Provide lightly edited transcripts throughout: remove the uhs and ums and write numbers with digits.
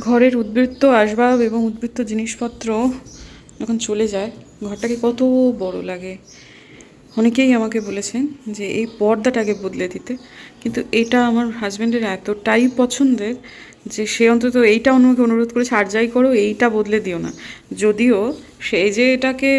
ঘরের উদ্বৃত্ত আসবাব এবং উদ্বৃত্ত জিনিসপত্র যখন চলে যায় ঘরটাকে কত বড় লাগে। অনেকেই আমাকে বলেছেন যে এই পর্দাটাকে বদলে দিতে, কিন্তু এটা আমার হাজব্যান্ডের এতটাই পছন্দের যে সে অন্তত এইটা আমাকে অনুরোধ করেছে, আর যাই করো এইটা বদলে দিও না। যদিও সে যে এটাকে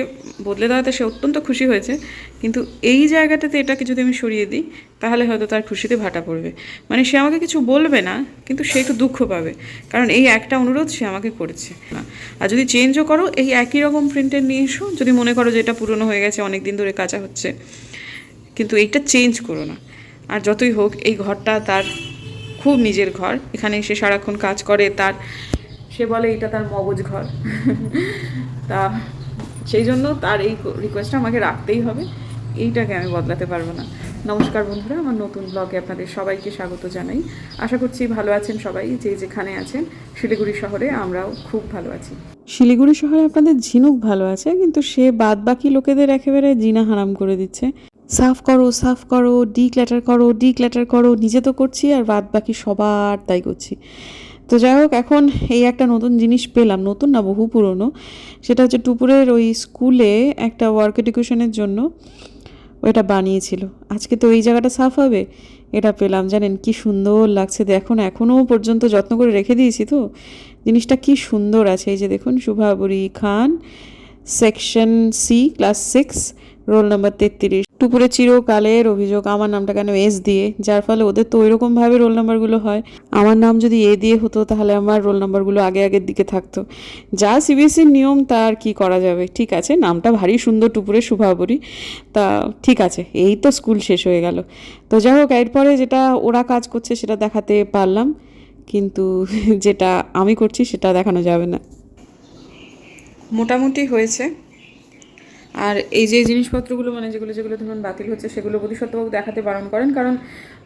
বদলে দেওয়াতে সে অত্যন্ত খুশি হয়েছে, কিন্তু এই জায়গাটাতে এটাকে যদি আমি সরিয়ে দিই তাহলে হয়তো তার খুশিতে ভাটা পড়বে। মানে সে আমাকে কিছু বলবে না, কিন্তু সে একটু দুঃখ পাবে, কারণ এই একটা অনুরোধ সে আমাকে করেছে না। আর যদি চেঞ্জও করো এই একই রকম প্রিন্টের নিয়ে এসো, যদি মনে করো যে এটা পুরনো হয়ে গেছে, অনেক দিন ধরে কাচা হচ্ছে, কিন্তু এইটা চেঞ্জ করো না। আর যতই হোক এই ঘরটা তার খুব নিজের ঘর, এখানে সে সারাক্ষণ কাজ করে, তার সে বলে এটা তার মগজ ঘর। তা সেই জন্য তার এই রিকোয়েস্টটা আমাকে রাখতেই হবে, এইটাকে আমি বদলাতে পারবো না। নমস্কার বন্ধুরা, আমার নতুন ব্লগে আপনাদের সবাইকে স্বাগত জানাই। আশা করছি ভালো আছেন সবাই, যে যেখানে আছেন। শিলিগুড়ি শহরে আমরাও খুব ভালো আছি। শিলিগুড়ি শহরে আপনাদের ঝিনুক ভালো আছে, কিন্তু সে বাদ বাকি লোকেদের একেবারে জিনা হারাম করে দিচ্ছে। সাফ করো, সাফ করো, ডিক্ল্যাটার করো, ডিক্ল্যাটার করো। নিজে তো করছি আর বাদ বাকি সবার তাই করছি। তো যাই হোক, এখন এই একটা নতুন জিনিস পেলাম, নতুন না বহু পুরনো। সেটা হচ্ছে টুপুরের ওই স্কুলে একটা ওয়ার্ক এডুকেশনের জন্য ওটা বানিয়েছিল। আজকে তো এই জায়গাটা সাফ হবে, এটা পেলাম। জানেন কি সুন্দর লাগছে, দেখুন এখনও পর্যন্ত যত্ন করে রেখে দিয়েছি। তো জিনিসটা কি সুন্দর আছে। এই যে দেখুন, Shubhabari Khan, section C, class 6, roll number 33। টুপুরে চিরকালের অভিযোগ আমার নামটা কেন এস দিয়ে, যার ফলে ওদের তো ওইরকমভাবে রোল নাম্বারগুলো হয়। আমার নাম যদি এ দিয়ে হতো তাহলে আমার রোল নাম্বারগুলো আগে আগের দিকে থাকতো। যা সিবিএসসির নিয়ম, তার কি করা যাবে। ঠিক আছে, নামটা ভারী সুন্দর, টুপুরে শুভাবরী। তা ঠিক আছে, এই তো স্কুল শেষ হয়ে গেল। তো যাই হোক, এরপরে যেটা ওরা কাজ করছে সেটা দেখাতে পারলাম, কিন্তু যেটা আমি করছি সেটা দেখানো যাবে না। মোটামুটি হয়েছে। আর এই যে জিনিসপত্রগুলো, মানে যেগুলো যেগুলো ধরুন বাতিল হচ্ছে, সেগুলো বোধিসত্ত্ববাবু দেখাতে বারণ করেন, কারণ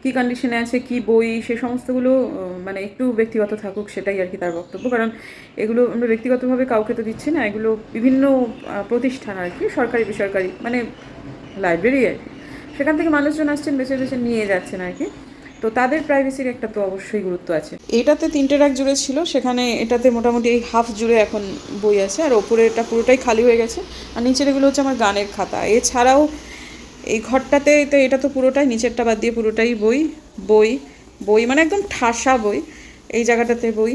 কী কন্ডিশনে আছে, কি বই, সে সমস্তগুলো মানে একটু ব্যক্তিগত থাকুক, সেটাই আর কি তার বক্তব্য। কারণ এগুলো আমরা ব্যক্তিগতভাবে কাউকে তো দিচ্ছি না, এগুলো বিভিন্ন প্রতিষ্ঠান আর কি, সরকারি বেসরকারি, মানে লাইব্রেরি আর কি, সেখান থেকে মানুষজন আসছেন, বেছে বেছে নিয়ে যাচ্ছেন আর কি। তো তাদের প্রাইভেসির একটা তো অবশ্যই গুরুত্ব আছে। এটাতে 3টে রাক জুড়ে ছিল, সেখানে এটাতে মোটামুটি এই হাফ জুড়ে এখন বই আছে, আর ওপরে এটা পুরোটাই খালি হয়ে গেছে। আর নিচের এগুলো হচ্ছে আমার গানের খাতা। এছাড়াও এই ঘরটাতে তো এটা তো পুরোটাই, নিচেরটা বাদ দিয়ে পুরোটাই বই বই বই, মানে একদম ঠাসা বই। এই জায়গাটাতে বই,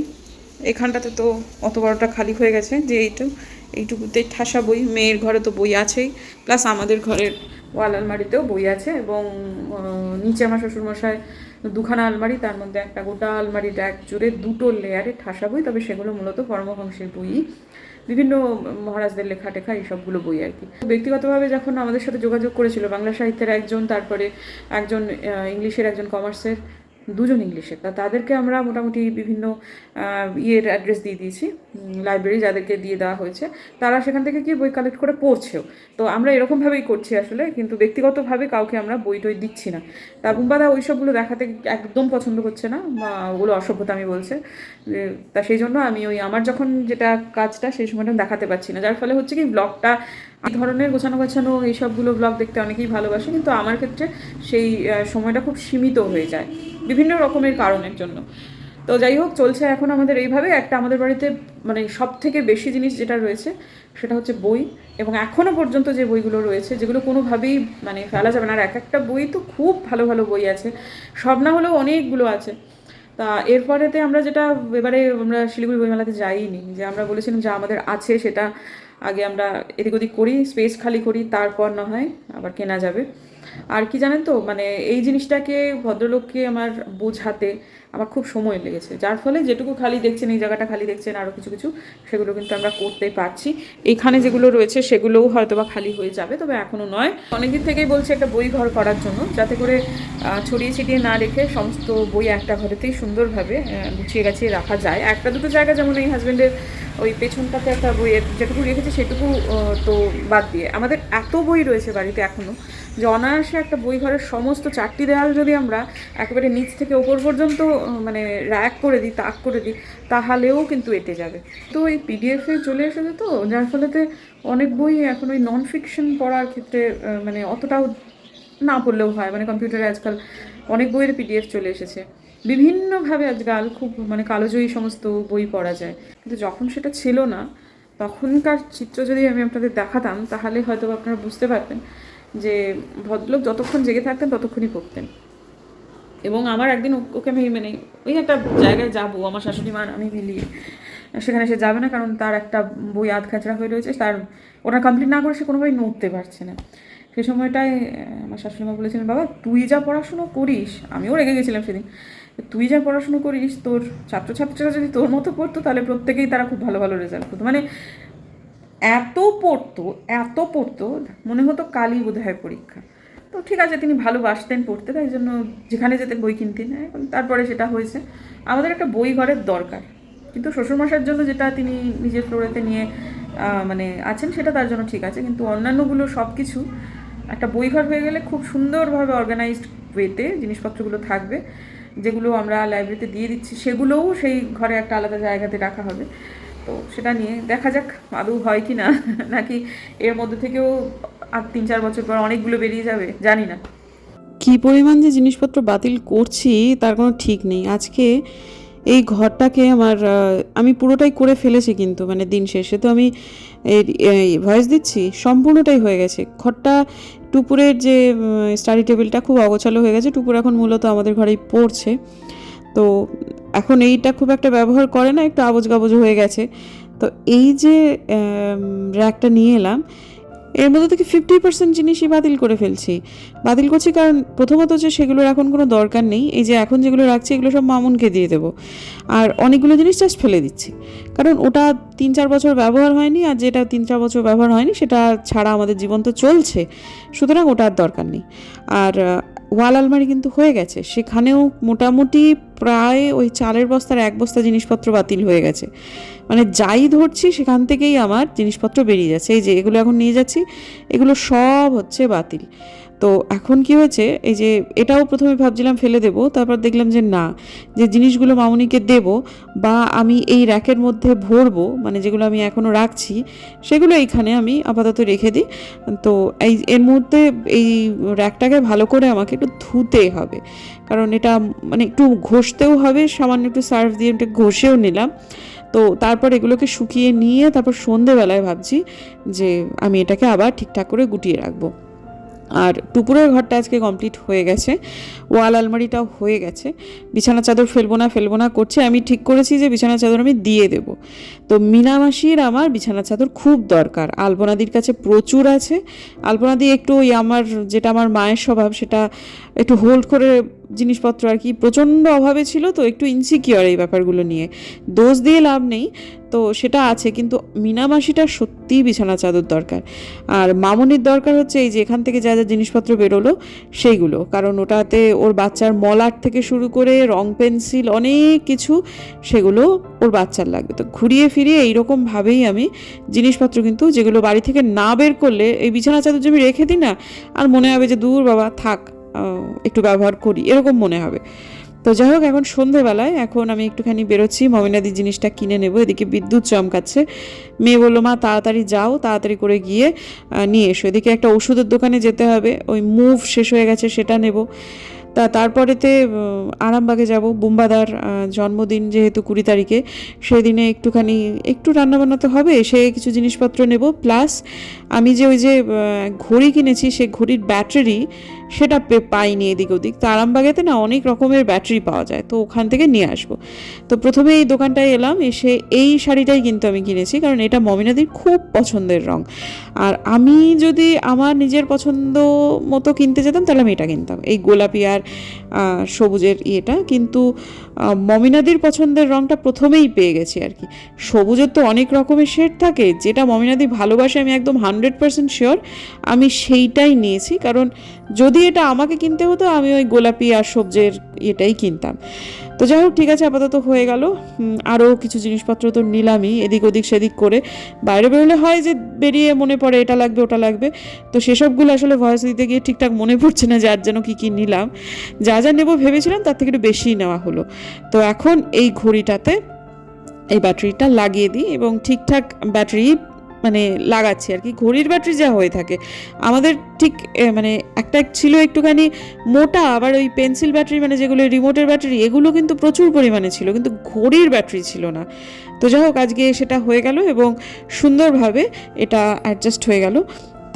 এখানটাতে তো অত বড়টা খালি হয়ে গেছে, যে এইটুকুতেই ঠাসা বই। মেয়ের ঘরে তো বই আছেই, প্লাস আমাদের ঘরের ওয়াল আলমারিতেও বই আছে, এবং নিচে আমার শ্বশুরমশাই দুখানা আলমারি, তার মধ্যে একটা গোটা আলমারি র্যাক জুড়ে 2টো লেয়ারে ঠাসা বই, তবে সেগুলো মূলত পরমহংসের বই, বিভিন্ন মহারাজদের লেখা টেখা এইসবগুলো বই আর কি। ব্যক্তিগতভাবে যখন আমাদের সাথে যোগাযোগ করেছিল বাংলা সাহিত্যের একজন, তারপরে একজন ইংলিশের, একজন কমার্সের, দুজন ইংলিশের, তাদেরকে আমরা মোটামুটি বিভিন্ন ইয়ের অ্যাড্রেস দিয়ে দিয়েছি, লাইব্রেরি যাদেরকে দিয়ে দেওয়া হয়েছে, তারা সেখান থেকে গিয়ে বই কালেক্ট করে পড়ছেও। তো আমরা এরকমভাবেই করছি আসলে, কিন্তু ব্যক্তিগতভাবে কাউকে আমরা বই টই দিচ্ছি না। তা বুম্বাদা ওই সবগুলো দেখাতে একদম পছন্দ করছে না, ওগুলো অসভ্যতা আমি বলছে। তা সেই জন্য আমি ওই আমার যখন যেটা কাজটা সেই সময়টা দেখাতে পারছি না, যার ফলে হচ্ছে কি ব্লগটা, এই ধরনের গোছানো গোছানো এইসবগুলো ব্লগ দেখতে অনেকেই ভালোবাসে, কিন্তু আমার ক্ষেত্রে সেই সময়টা খুব সীমিত হয়ে যায় বিভিন্ন রকমের কারণের জন্য। তো যাই হোক, চলছে এখন আমাদের এইভাবে। একটা আমাদের বাড়িতে মানে সব থেকে বেশি জিনিস যেটা রয়েছে সেটা হচ্ছে বই, এবং এখনও পর্যন্ত যে বইগুলো রয়েছে, যেগুলো কোনোভাবেই মানে ফেলা যাবে না। আর এক একটা বই তো খুব ভালো ভালো বই আছে, সব না হলেও অনেকগুলো আছে। তা এরপরেতে আমরা যেটা, এবারে আমরা শিলিগুড়ি বইমেলাতে যাইনি, যে আমরা বলেছিলাম যে আমাদের আছে সেটা আগে আমরা এদিক ওদিক করি, স্পেস খালি করি, তারপর না হয় আবার কেনা যাবে। আর কি জানেন তো, মানে এই জিনিসটাকে ভদ্রলোককে আমার বোঝাতে আমার খুব সময় লেগেছে, যার ফলে যেটুকু খালি দেখছেন, এই জায়গাটা খালি দেখছেন, আরও কিছু কিছু, সেগুলো কিন্তু আমরা করতে পারছি। এখানে যেগুলো রয়েছে সেগুলোও হয়তো বা খালি হয়ে যাবে, তবে এখনও নয়। অনেকদিন থেকেই বলছি একটা বই ঘর করার জন্য, যাতে করে ছড়িয়ে ছিটিয়ে না রেখে সমস্ত বই একটা ঘরেতেই সুন্দরভাবে গুছিয়ে গাছিয়ে রাখা যায়। একটা দুটো জায়গা, যেমন এই হাজব্যান্ডের ওই পেছনটাতে একটা বইয়ের যেটুকু রেখেছি সেটুকু তো বাদ দিয়ে, আমাদের এত বই রয়েছে বাড়িতে এখনও, যে অনায়াসে একটা বই ঘরের সমস্ত 4টি দেয়াল যদি আমরা একেবারে নিচ থেকে ওপর পর্যন্ত মানে র্যাক করে দিই, তাক করে দিই, তাহলেও কিন্তু এঁটে যাবে। তো এই পিডিএফে চলে এসেছে, তো যার ফলেতে অনেক বই এখন ওই নন ফিকশন পড়ার ক্ষেত্রে মানে অতটাও না পড়লেও হয়, মানে কম্পিউটারে আজকাল অনেক বইয়ের পিডিএফ চলে এসেছে। বিভিন্নভাবে আজকাল খুব মানে কালোজয়ী সমস্ত বই পড়া যায়, কিন্তু যখন সেটা ছিল না তখনকার চিত্র যদি আমি আপনাদের দেখাতাম তাহলে হয়তো আপনারা বুঝতে পারবেন যে ভদ্রলোক যতক্ষণ জেগে থাকতেন ততক্ষণই পড়তেন। এবং আমার একদিন ওকে আমি মানে ওই একটা জায়গায় যাবো আমার শাশুড়ি মা আমি মিলিয়ে, সেখানে সে যাবে না কারণ তার একটা বই আধ খাঁচড়া হয়ে রয়েছে, তার ওটা কমপ্লিট না করে সে কোনোভাবেই নড়তে পারছে না। সেই সময়টায় আমার শাশুড়ি মা বলেছিলেন, বাবা তুই যা পড়াশুনো করিস, আমিও রেগে গেছিলাম সেদিন, তুই যা পড়াশুনো করিস তোর ছাত্রছাত্রীরা যদি তোর মতো পড়তো তাহলে প্রত্যেকেই তারা খুব ভালো ভালো রেজাল্ট করতো। মানে এত পড়তো মনে হতো কালই বোধহয় পরীক্ষা। তো ঠিক আছে, তিনি ভালোবাসতেন পড়তে, তাই জন্য যেখানে যেতেন বই কিনতেন। তারপরে সেটা হয়েছে আমাদের একটা বই ঘরের দরকার, কিন্তু শ্বশুরমশাইয়ের জন্য যেটা তিনি নিজের ফ্লোরেতে নিয়ে মানে আছেন সেটা তার জন্য ঠিক আছে, কিন্তু অন্যান্যগুলো সব কিছু একটা বই ঘর হয়ে গেলে খুব সুন্দরভাবে অর্গানাইজড ওয়েতে জিনিসপত্রগুলো থাকবে, যেগুলো আমরা লাইব্রেরিতে দিয়ে দিচ্ছি সেগুলোও সেই ঘরে একটা আলাদা জায়গাতে রাখা হবে। তো সেটা নিয়ে দেখা যাক আদৌ হয় কি না, নাকি এর মধ্যে থেকেও আর 3-4 বছর পর অনেকগুলো বেরিয়ে যাবে, জানি না। কী পরিমাণ যে জিনিসপত্র বাতিল করছি তার কোনো ঠিক নেই। আজকে এই ঘরটাকে আমি পুরোটাই করে ফেলেছি, কিন্তু মানে দিন শেষে তো আমি ভয়েস দিচ্ছি সম্পূর্ণটাই হয়ে গেছে। ঘরটা টুপুরের যে স্টাডি টেবিলটা খুব অগোছালো হয়ে গেছে, টুপুর এখন মূলত আমাদের ঘরেই পড়ছে, তো এখন এইটা খুব একটা ব্যবহার করে না, একটু আবজ গাবজ হয়ে গেছে। তো এই যে র্যাকটা নিয়ে এলাম, এর মধ্যে থেকে 50% জিনিসই বাতিল করে ফেলছি। বাতিল করছি কারণ প্রথমত যে সেগুলোর এখন কোনো দরকার নেই, এই যে এখন যেগুলো রাখছি এগুলো সব মামুনকে দিয়ে দেবো। আর অনেকগুলো জিনিস জাস্ট ফেলে দিচ্ছি, কারণ ওটা 3-4 বছর ব্যবহার হয়নি, আর যেটা 3-4 বছর ব্যবহার হয়নি সেটা ছাড়া আমাদের জীবন তো চলছে, সুতরাং ওটা আর দরকার নেই। আর ওয়াল আলমারি কিন্তু হয়ে গেছে, সেখানেও মোটামুটি প্রায় ওই চালের বস্তার 1 বস্তা জিনিসপত্র বাতিল হয়ে গেছে। মানে যাই ধরছি সেখান থেকেই আমার জিনিসপত্র বেরিয়ে যাচ্ছে। এই যে এগুলো এখন নিয়ে যাচ্ছি, এগুলো সব হচ্ছে বাতিল। তো এখন কি হয়েছে, এই যে এটাও প্রথমে ভাবছিলাম ফেলে দেব, তারপর দেখলাম যে না, যে জিনিসগুলো মামুনিকে দেব বা আমি এই র্যাকের মধ্যে ভরবো, মানে যেগুলো আমি এখনও রাখছি সেগুলো এইখানে আমি আপাতত রেখে দিই। তো এর মধ্যে এই র্যাকটাকে ভালো করে আমাকে একটু ধুতে হবে, কারণ এটা মানে একটু ঘষতেও হবে, সামান্য একটু সার্ফ দিয়ে একটু ঘষেও নিলাম। তো তারপর এগুলোকে শুকিয়ে নিয়ে তারপর সন্ধেবেলায় ভাবছি যে আমি এটাকে আবার ঠিকঠাক করে গুটিয়ে রাখবো। আর টুপুরের ঘরটা আজকে কমপ্লিট হয়ে গেছে, ওয়াল আলমারিটাও হয়ে গেছে। বিছানা চাদর ফেলবো না করছে, আমি ঠিক করেছি যে বিছানা চাদর আমি দিয়ে দেব। তো মিনামাসির আমার বিছানা চাদর খুব দরকার, আলপনাদির কাছে প্রচুর আছে। আলপনাদি একটু ওই আমার যেটা আমার মায়ের স্বভাব সেটা একটু হোল্ড করে জিনিসপত্র আর কি প্রচণ্ড অভাবে ছিল, তো একটু ইনসিকিওর এই ব্যাপারগুলো নিয়ে, দোষ দিয়ে লাভ নেই। তো সেটা আছে, কিন্তু মিনামাসিটার সত্যিই বিছানা চাদর দরকার। আর মামুনির দরকার হচ্ছে এই যে এখান থেকে যা যা জিনিসপত্র বেরোলো সেইগুলো, কারণ ওটাতে ওর বাচ্চার মলার থেকে শুরু করে রং পেন্সিল অনেক কিছু, সেগুলো ওর বাচ্চার লাগবে। তো ঘুরিয়ে ফিরিয়ে এইরকমভাবেই আমি জিনিসপত্র কিন্তু যেগুলো বাড়ি থেকে না বের করলে এই বিছানা চাদর যে আমি রেখে দিই না, আর মনে হবে যে দূর বাবা থাক, একটু ব্যবহার করি এরকম মনে হবে। তো যাই হোক, এখন সন্ধেবেলায় এখন আমি একটুখানি বেরোচ্ছি, মমিনাদি জিনিসটা কিনে নেব। এদিকে বিদ্যুৎ চমকাচ্ছে, মেয়ে বললো মা তাড়াতাড়ি যাও, তাড়াতাড়ি করে গিয়ে নিয়ে এসো। এদিকে একটা ওষুধের দোকানে যেতে হবে, ওই মুভ শেষ হয়ে গেছে সেটা নেব। তারপরেতে আরামবাগে যাব, বুম্বাদার জন্মদিন যেহেতু 20 তারিখে, সেদিনে একটু রান্নাবান্না তো হবে, সে কিছু জিনিসপত্র নেব। প্লাস আমি যে ওই যে ঘড়ি কিনেছি সেই ঘড়ির ব্যাটারি সেটা পাইনি এদিক ওদিক, তো আরামবাগেতে না অনেক রকমের ব্যাটারি পাওয়া যায়, তো ওখান থেকে নিয়ে আসবো। তো প্রথমে এই দোকানটায় এলাম, এসে এই শাড়িটাই কিন্তু আমি কিনেছি, কারণ এটা মমিনাদির খুব পছন্দের রং। আর আমি যদি আমার নিজের পছন্দ মতো কিনতে যেতাম তাহলে আমি এটা কিনতাম, এই গোলাপি আর সবুজের ইয়েটা, কিন্তু মমিনাদির পছন্দের রংটা প্রথমেই পেয়ে গেছি আর কি। সবুজের তো অনেক রকমের শেড থাকে, যেটা মমিনাদি ভালোবাসে আমি একদম 100% শিওর আমি সেইটাই নিয়েছি, কারণ যদি এটা আমাকে কিনতে হতো আমি ওই গোলাপি আর সবুজের ইয়েটাই কিনতাম। তো যাই হোক, ঠিক আছে, আপাতত হয়ে গেল। আরও কিছু জিনিসপত্র তো নিলামই, এদিক ওদিক সেদিক করে। বাইরে বেরোলে হয় যে বেরিয়ে মনে পড়ে এটা লাগবে ওটা লাগবে, তো সেসবগুলো আসলে ভয়েস দিতে গিয়ে ঠিকঠাক মনে পড়ছে না যে আর যেন কী কী নিলাম। যা যা নেবো ভেবেছিলাম তার থেকে একটু বেশিই নেওয়া হলো। তো এখন এই ঘড়িটাতে এই ব্যাটারিটা লাগিয়ে দিই এবং ঠিকঠাক ব্যাটারি মানে লাগাচ্ছি আর কি, ঘড়ির ব্যাটারি যা হয়ে থাকে আমাদের ঠিক মানে একটা ছিল একটুখানি মোটা, আবার ওই পেন্সিল ব্যাটারি মানে যেগুলো রিমোটের ব্যাটারি এগুলো কিন্তু প্রচুর পরিমাণে ছিল, কিন্তু ঘড়ির ব্যাটারি ছিল না। তো যাই হোক আজকে সেটা হয়ে গেল এবং সুন্দরভাবে এটা অ্যাডজাস্ট হয়ে গেল।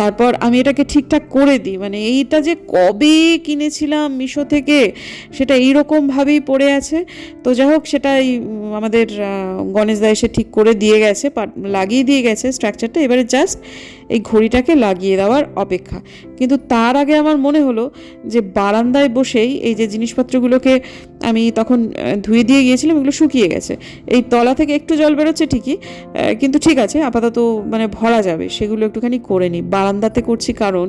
তারপর আমি এটাকে ঠিকঠাক করে দিই, মানে এইটা যে কবে কিনেছিলাম মিশো থেকে সেটা এইরকমভাবেই পড়ে আছে। তো যাই হোক সেটা আমাদের গণেশ দা এসে ঠিক করে দিয়ে গেছে, লাগিয়ে দিয়ে গেছে স্ট্রাকচারটা, এবারে জাস্ট এই ঘড়িটাকে লাগিয়ে দেওয়ার অপেক্ষা। কিন্তু তার আগে আমার মনে হলো যে বারান্দায় বসেই এই যে জিনিসপত্রগুলোকে আমি তখন ধুয়ে দিয়ে গিয়েছিলাম, এগুলো শুকিয়ে গেছে, এই তলা থেকে একটু জল বেরোচ্ছে ঠিকই, কিন্তু ঠিক আছে আপাতত মানে ভরা যাবে, সেগুলো একটুখানি করে নিই। বারান্দাতে করছি কারণ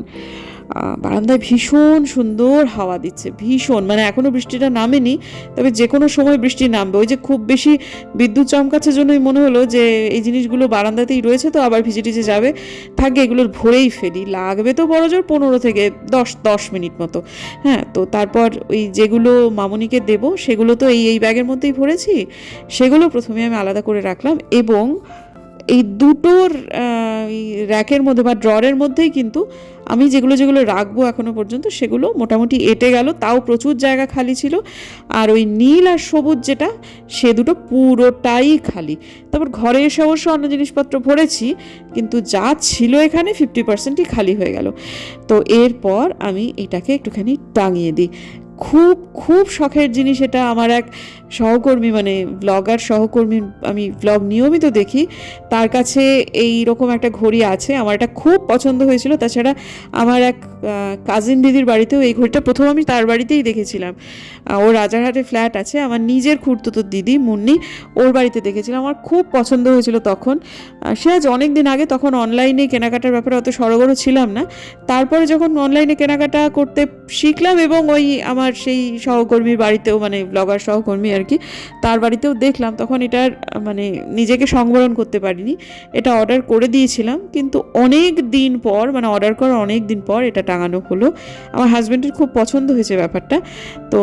বারান্দায় ভীষণ সুন্দর হাওয়া দিচ্ছে, ভীষণ, মানে এখনও বৃষ্টিটা নামেনি, তবে যে কোনো সময় বৃষ্টি নামবে। ওই যে খুব বেশি বিদ্যুৎ চমকাচ্ছে জন্যই মনে হলো যে এই জিনিসগুলো বারান্দাতেই রয়েছে, তো আবার ভিজে টিজে যাবে, থাকে এগুলোর ভরেই ফেলি, লাগবে তো বড় জোর 15 থেকে 10 মিনিট মতো। হ্যাঁ, তো তারপর ওই যেগুলো মামুনিকে দেব সেগুলো তো এই ব্যাগের মধ্যেই ভরেছি, সেগুলো প্রথমে আমি আলাদা করে রাখলাম এবং এই দুটোর র্যাকের মধ্যে বা ড্ররের মধ্যেই কিন্তু আমি যেগুলো যেগুলো রাখবো এখনো পর্যন্ত সেগুলো মোটামুটি এঁটে গেল, তাও প্রচুর জায়গা খালি ছিল। আর ওই নীল আর সবুজ যেটা সে দুটো পুরোটাই খালি। তারপর ঘরে এসে অবশ্য অন্য জিনিসপত্র ভরেছি, কিন্তু যা ছিল এখানে 50%ই খালি হয়ে গেল। তো এরপর আমি এটাকে একটুখানি টাঙিয়ে দিই। খুব খুব শখের জিনিস এটা, আমার এক সহকর্মী মানে ব্লগার সহকর্মী, আমি ব্লগ নিয়মিত দেখি, তার কাছে এই রকম একটা ঘড়ি আছে, আমার এটা খুব পছন্দ হয়েছিল। তাছাড়া আমার এক কাজিন দিদির বাড়িতেও এই ঘড়িটা প্রথম আমি তার বাড়িতেই দেখেছিলাম, ওর রাজারহাটে ফ্ল্যাট আছে, আমার নিজের খুড়তুতো দিদি মুন্নি, ওর বাড়িতে দেখেছিলাম, আমার খুব পছন্দ হয়েছিল তখন। সে আজ অনেক দিন আগে, তখন অনলাইনে কেনাকাটার ব্যাপারে অত সড়গড় ছিলাম না। তারপরে যখন অনলাইনে কেনাকাটা করতে শিখলাম এবং ওই আমার সেই সহকর্মীর বাড়িতেও, মানে ব্লগার সহকর্মী আর কি, তার বাড়িতেও দেখলাম, তখন এটার মানে নিজেকে সংবরণ করতে পারিনি, এটা অর্ডার করে দিয়েছিলাম। কিন্তু অনেক দিন পর, মানে অর্ডার করার অনেক দিন পর এটা টাঙানো হলো। আমার হাজব্যান্ডের খুব পছন্দ হয়েছে ব্যাপারটা, তো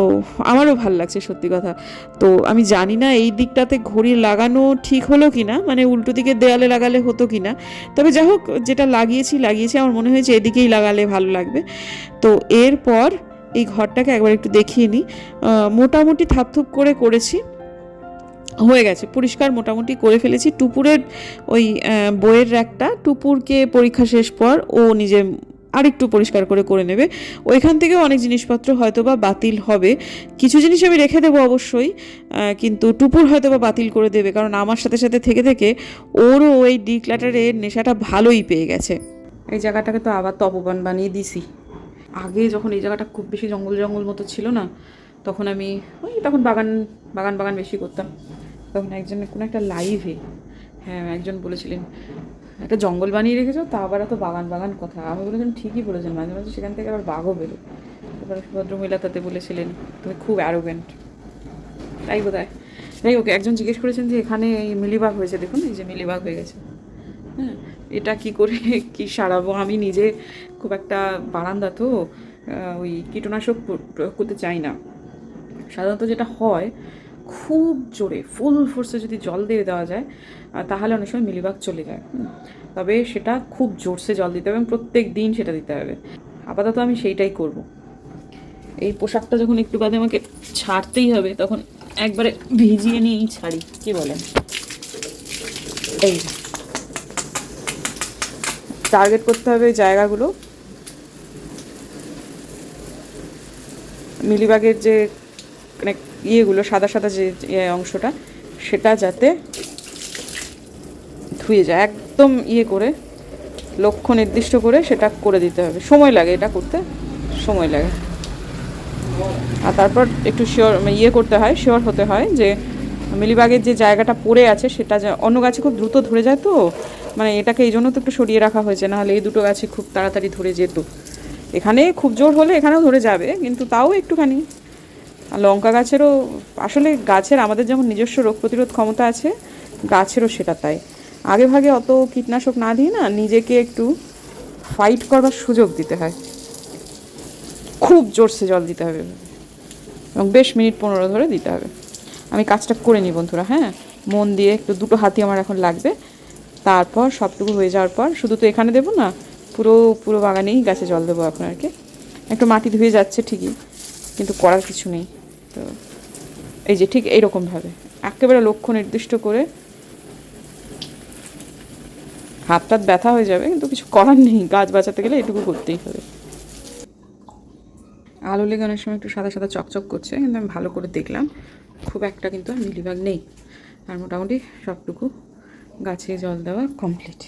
আমারও ভাল লাগছে সত্যি কথা। তো আমি জানি না এই দিকটাতে ঘড়ি লাগানো ঠিক হলো কি না, মানে উল্টো দিকে দেয়ালে লাগালে হতো কি না, তবে যাই হোক যেটা লাগিয়েছি আমার মনে হয়েছে এদিকেই লাগালে ভালো লাগবে। তো এরপর এই ঘরটাকে একবার একটু দেখিয়ে নিই। মোটামুটি থাপথুপ করে করেছি, হয়ে গেছে পরিষ্কার, মোটামুটি করে ফেলেছি। টুপুরের ওই বইয়ের র্যাকটা টুপুরকে পরীক্ষা শেষ পর ও নিজে আরেকটু পরিষ্কার করে নেবে, ওইখান থেকেও অনেক জিনিসপত্র হয়তো বা বাতিল হবে, কিছু জিনিস আমি রেখে দেবো অবশ্যই, কিন্তু টুপুর হয়তো বা বাতিল করে দেবে, কারণ আমার সাথে সাথে থেকে থেকে ওরও ওই ডিক্লাটারের নেশাটা ভালোই পেয়ে গেছে। এই জায়গাটাকে তো আবার তপবন বানিয়ে দিছি। আগে যখন এই জায়গাটা খুব বেশি জঙ্গল জঙ্গল মতো ছিল না, তখন আমি তখন বাগান বাগান বাগান বেশি করতাম। তখন একজনের কোনো একটা লাইভে, হ্যাঁ একজন বলেছিলেন একটা জঙ্গল বানিয়ে রেখেছো, তা আবার এত বাগান বাগান কথা। আমি বলেছিলাম ঠিকই বলেছেন, মাঝে মাঝে সেখান থেকে আবার বাঘও বেরো। তারপরে ভদ্রমহিলা তাতে বলেছিলেন তুমি খুব অ্যারোগেন্ট, তাই বোধ হয়। যাই হোক, একজন জিজ্ঞেস করেছেন যে এখানে এই মিলিবাগ হয়েছে, দেখুন এই যে মিলিবাগ হয়ে গেছে, হ্যাঁ এটা কি করে কি সারাবো। আমি নিজে খুব একটা বারান্দা তো ওই কীটনাশক প্রয়োগ করতে চাই না। সাধারণত যেটা হয়, খুব জোরে ফুল ফোর্সে যদি জল দিয়ে দেওয়া যায় তাহলে অনেক সময় মিলিবাগ চলে যায়। তবে সেটা খুব জোরসে জল দিতে হবে এবং প্রত্যেক দিন সেটা দিতে হবে। আপাতত আমি সেইটাই করব। এই পোশাকটা যখন একটু বাদে আমাকে ছাড়তেই হবে, তখন একবারে ভিজিয়ে নিয়েই ছাড়ি, কি বলেন। এই টার্গেট করতে হবে জায়গাগুলো, মিলিবাগের যে মানে ইয়েগুলো সাদা সাদা যে অংশটা, সেটা যাতে ধুয়ে যায়, একদম ইয়ে করে লক্ষ্য নির্দিষ্ট করে সেটা করে দিতে হবে। সময় লাগে এটা করতে, সময় লাগে। আর তারপর একটু করতে হয়, শিওর হতে হয় যে মিলিবাগের যে জায়গাটা পড়ে আছে সেটা অন্য গাছে খুব দ্রুত ধরে যায়, তো মানে এটাকে এই জন্য তো একটু সরিয়ে রাখা হয়েছে, নাহলে এই দুটো গাছে খুব তাড়াতাড়ি ধরে যেত। এখানে খুব জোর হলে এখানেও ধরে যাবে, কিন্তু তাও একটুখানি। আর লঙ্কা গাছেরও আসলে, গাছের আমাদের যেমন নিজস্ব রোগ প্রতিরোধ ক্ষমতা আছে, গাছেরও সেটা তাই। আগে ভাগে অত কীটনাশক না দিয়ে না, নিজেকে একটু ফাইট করবার সুযোগ দিতে হয়, খুব জোরসে জল দিতে হবে এবং বেশ মিনিট 15 ধরে দিতে হবে। আমি কাজটা করে নিই বন্ধুরা, হ্যাঁ মন দিয়ে, একটু দুটো হাতি আমার এখন লাগবে, তারপর সবটুকু হয়ে যাওয়ার পর শুধু তো এখানে দেবো না, পুরো পুরো বাগানেই গাছে জল দেবো এখন আর কি। একটু মাটি ধুয়ে যাচ্ছে ঠিকই, কিন্তু করার কিছু নেই। তো এই যে ঠিক এইরকমভাবে একেবারে লক্ষ্য নির্দিষ্ট করে, হাত টাত ব্যথা হয়ে যাবে কিন্তু কিছু করার নেই, গাছ বাঁচাতে গেলে এটুকু করতেই হবে। আলো লেগানোর সময় একটু সাদা সাদা চকচক করছে, কিন্তু আমি ভালো করে দেখলাম খুব একটা কিন্তু আর মিলিবাগ নেই। আর মোটামুটি সবটুকু গাছে জল দেওয়া কমপ্লিট,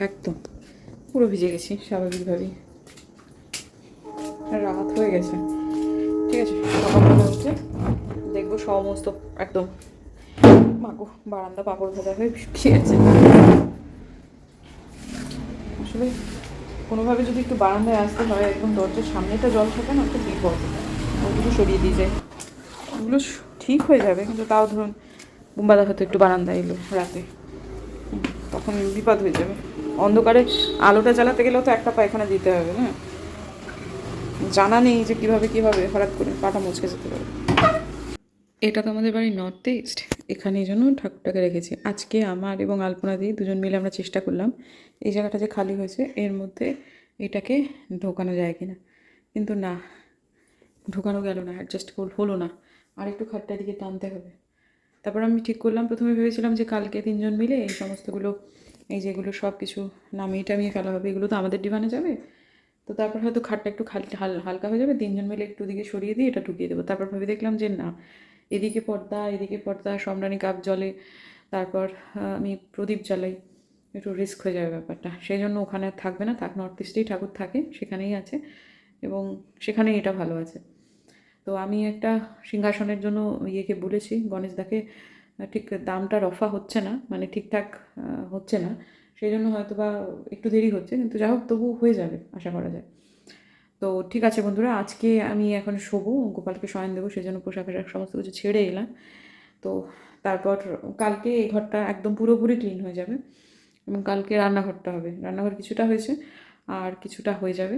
একদম পুরো ভিজে গেছি স্বাভাবিকভাবেই। রাত হয়ে গেছে, ঠিক আছে। সকালবেলা উঠে দেখবো সমস্ত একদম মাগো বারান্দা পাঁপড় ভাজা হয়ে শুকিয়েছে। আসলে কোনোভাবে যদি একটু বারান্দায় আসতে হয়, একদম দরজার সামনেটা জল থাকে না, একটু বিপদ। ওগুলো সরিয়ে দিয়ে যায়, ওগুলো ঠিক হয়ে যাবে, কিন্তু তাও ধরুন বুম্বাদা হয়তো একটু বারান্দায় এলো রাতে, তখন বিপদ হয়ে যাবে। অন্ধকারে আলোটা জ্বালাতে গেলেও তো একটা পায়খানা দিতে হবে না, জানা নেই যে কীভাবে কীভাবে হঠাৎ করে পাটা মুচকে যেতে পারে। এটা তো আমাদের বাড়ির নর্থ ইস্ট, এখানে এই জন্য ঠাকুরটাকে রেখেছি। আজকে আমার এবং আলপনা দি দুজন মিলে আমরা চেষ্টা করলাম এই জায়গাটা যে খালি হয়েছে এর মধ্যে এটাকে ঢোকানো যায় কিনা, কিন্তু না, ঢোকানো গেল না, অ্যাডজাস্ট হলো না, আর একটু খাটটা দিকে টানতে হবে। তারপর আমি ঠিক করলাম, প্রথমে ভেবেছিলাম যে কালকে তিনজন মিলে এই সমস্তগুলো, এই যেগুলো সব কিছু নামিয়ে টামিয়ে ফেলা হবে, এগুলো তো আমাদের ডিভানে যাবে। তো তারপর হয়তো খাটটা একটু হালকা হয়ে যাবে, তিনজন মিলে একটু দিকে সরিয়ে দিয়ে এটা ঢুকিয়ে দেবো। তারপর ভেবে দেখলাম যে না, এদিকে পর্দা, সম্রানি কাপ জলে, তারপর আমি প্রদীপ জ্বালাই, একটু রিস্ক হয়ে যাবে ব্যাপারটা। সেই জন্য ওখানে আর থাকবে না, থাক নর্থ ইস্টেই ঠাকুর থাকে, সেখানেই আছে, এবং সেখানেই এটা ভালো আছে। তো আমি একটা সিংহাসনের জন্য ইয়েকে বলেছি, গণেশদাকে, ঠিক দামটা রফা হচ্ছে না, মানে ঠিকঠাক হচ্ছে না, সেই জন্য হয়তো বা একটু দেরি হচ্ছে, কিন্তু যা হোক তবু হয়ে যাবে আশা করা যায়। তো ঠিক আছে বন্ধুরা, আজকে আমি এখন শোবো, গোপালকে শয়ন দেবো, সেই জন্য পোশাক আশাক সমস্ত কিছু ছেড়ে এলাম। তো তারপর কালকে এই ঘরটা একদম পুরোপুরি ক্লিন হয়ে যাবে, এবং কালকে রান্নাঘরটা হবে, রান্নাঘর কিছুটা হয়েছে আর কিছুটা হয়ে যাবে।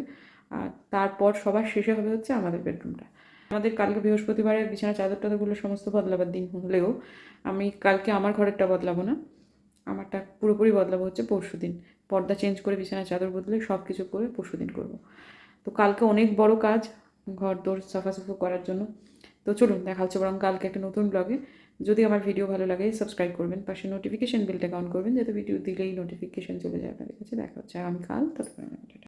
আর তারপর সবার শেষে হবে হচ্ছে আমাদের বেডরুমটা। আমাদের কালকে বৃহস্পতিবারে বিছানা চাদর টাদরগুলো সমস্ত বদলাবার দিন হলেও আমি কালকে আমার ঘরেরটা বদলাবো না, আমারটা পুরোপুরি বদলাবো হচ্ছে পরশু দিন। পর্দা চেঞ্জ করে বিছানা চাদর বদলে সব কিছু করে পরশু দিন করবো। তো কালকে অনেক বড় কাজ, ঘর দোর সাফাসুফু করার জন্য। তো চলুন, দেখা হচ্ছে বরং কালকে একটা নতুন ব্লগে। যদি আমার ভিডিও ভালো লাগে সাবস্ক্রাইব করবেন, পাশে নোটিফিকেশন বেলটাকে অন করবেন, যাতে ভিডিও দিলেই নোটিফিকেশন চলে যায় আপনাদের কাছে। দেখা হচ্ছে আগামীকাল, ততক্ষণ